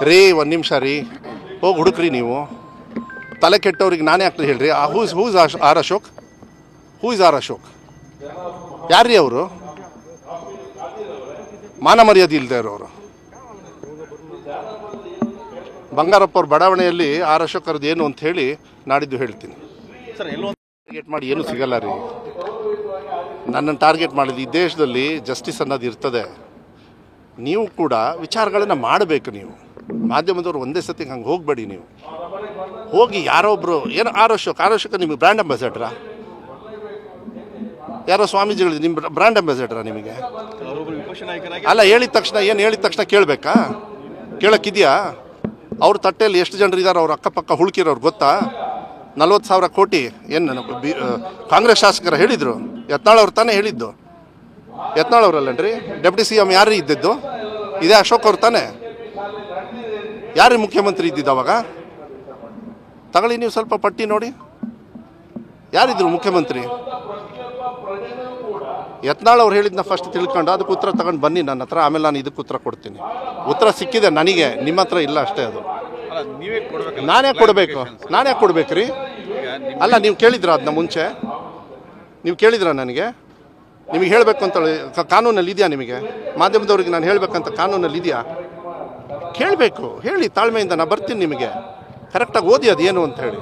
ರೀ ಒಂದು ನಿಮಿಷ ರೀ, ಹೋಗಿ ಹುಡುಕ್ರಿ ನೀವು. ತಲೆ ಕೆಟ್ಟವ್ರಿಗೆ ನಾನೇ ಯಾಕೆ ಹೇಳ್ರಿ? Who's are Ashok? Who is are Ashok? ಯಾರ್ರೀ ಅವರು? ಮಾನ ಮರ್ಯಾದೆ ಇಲ್ಲದೆ ಇರೋರು. ಬಂಗಾರಪ್ಪ ಅವ್ರ ಬಡಾವಣೆಯಲ್ಲಿ ಆರ್ ಅಶೋಕ್ ಅವ್ರದ್ದು ಏನು ಅಂತ ಹೇಳಿ ನಾಡಿದ್ದು ಹೇಳ್ತೀನಿ. ಟಾರ್ಗೆಟ್ ಮಾಡಿ ಏನೂ ಸಿಗಲ್ಲ ರೀ. ನನ್ನನ್ನು ಟಾರ್ಗೆಟ್ ಮಾಡಿದ್ದು, ಈ ದೇಶದಲ್ಲಿ ಜಸ್ಟಿಸ್ ಅನ್ನೋದು ಇರ್ತದೆ. ನೀವು ಕೂಡ ವಿಚಾರಗಳನ್ನು ಮಾಡಬೇಕು. ನೀವು ಮಾಧ್ಯಮದವ್ರು ಒಂದೇ ಸತಿ ಹಂಗೆ ಹೋಗಬೇಡಿ. ನೀವು ಹೋಗಿ ಯಾರೋ ಒಬ್ಬರು ಏನು ಆರ್ ಅಶೋಕ್ ನಿಮಗೆ ಬ್ರ್ಯಾಂಡ್ ಅಂಬಾಸಡರಾ? ಯಾರೋ ಸ್ವಾಮೀಜಿಗಳು ನಿಮ್ಮ ಬ್ರ್ಯಾಂಡ್ ಅಂಬಾಸಡರಾ ನಿಮಗೆ? ಅಲ್ಲ, ಹೇಳಿದ ತಕ್ಷಣ ಕೇಳಬೇಕಾ? ಕೇಳೋಕ್ಕಿದೆಯಾ? ಅವ್ರ ತಟ್ಟೆಯಲ್ಲಿ ಎಷ್ಟು ಜನರು ಇದ್ದಾರೆ, ಅವ್ರ ಅಕ್ಕಪಕ್ಕ ಹುಡುಕಿರೋರು ಗೊತ್ತಾ? 40,000 ಕೋಟಿ ಏನು ಕಾಂಗ್ರೆಸ್ ಶಾಸಕರ ಹೇಳಿದರು? ಯತ್ನಾಳ್ ಅವ್ರು ತಾನೇ ಹೇಳಿದ್ದು. ಯತ್ನಾಳ್ ಅವರಲ್ಲನ್ರಿ ಡೆಪ್ಟಿ CM ಯಾರು ಇದ್ದಿದ್ದು? ಇದೇ ಅಶೋಕ್ ಅವ್ರು ತಾನೇ. ಯಾರು ಮುಖ್ಯಮಂತ್ರಿ ಇದ್ದಿದ್ದು ಅವಾಗ? ತಗೊಳ್ಳಿ ನೀವು ಸ್ವಲ್ಪ ಪಟ್ಟಿ ನೋಡಿ, ಯಾರಿದ್ರು ಮುಖ್ಯಮಂತ್ರಿ? ಯತ್ನಾಳ್ ಅವ್ರು ಹೇಳಿದ್ನ ಫಸ್ಟ್ ತಿಳ್ಕೊಂಡು ಅದಕ್ಕೆ ಉತ್ತರ ತಗೊಂಡು ಬನ್ನಿ ನನ್ನ ಹತ್ರ, ಆಮೇಲೆ ನಾನು ಇದಕ್ಕೆ ಉತ್ತರ ಕೊಡ್ತೀನಿ. ಉತ್ತರ ಸಿಕ್ಕಿದೆ ನನಗೆ, ನಿಮ್ಮ ಹತ್ರ ಇಲ್ಲ ಅಷ್ಟೇ. ಅದು ನಾನೇ ಕೊಡಬೇಕು ರೀ? ಅಲ್ಲ, ನೀವು ಕೇಳಿದ್ರ ಅದನ್ನ ಮುಂಚೆ? ನೀವು ಕೇಳಿದ್ರ ನನಗೆ? ನಿಮಗೆ ಹೇಳಬೇಕು ಅಂತ ಕಾನೂನಲ್ಲಿ ಇದೆಯಾ? ನಿಮಗೆ ಮಾಧ್ಯಮದವ್ರಿಗೆ ನಾನು ಹೇಳಬೇಕಂತ ಕಾನೂನಲ್ಲಿ ಇದೆಯಾ? ಕೇಳಬೇಕು, ಹೇಳಿ ತಾಳ್ಮೆಯಿಂದ. ನಾನು ಬರ್ತೀನಿ ನಿಮಗೆ. ಕರೆಕ್ಟಾಗಿ ಓದಿ ಅದು ಏನು ಅಂತ ಹೇಳಿ.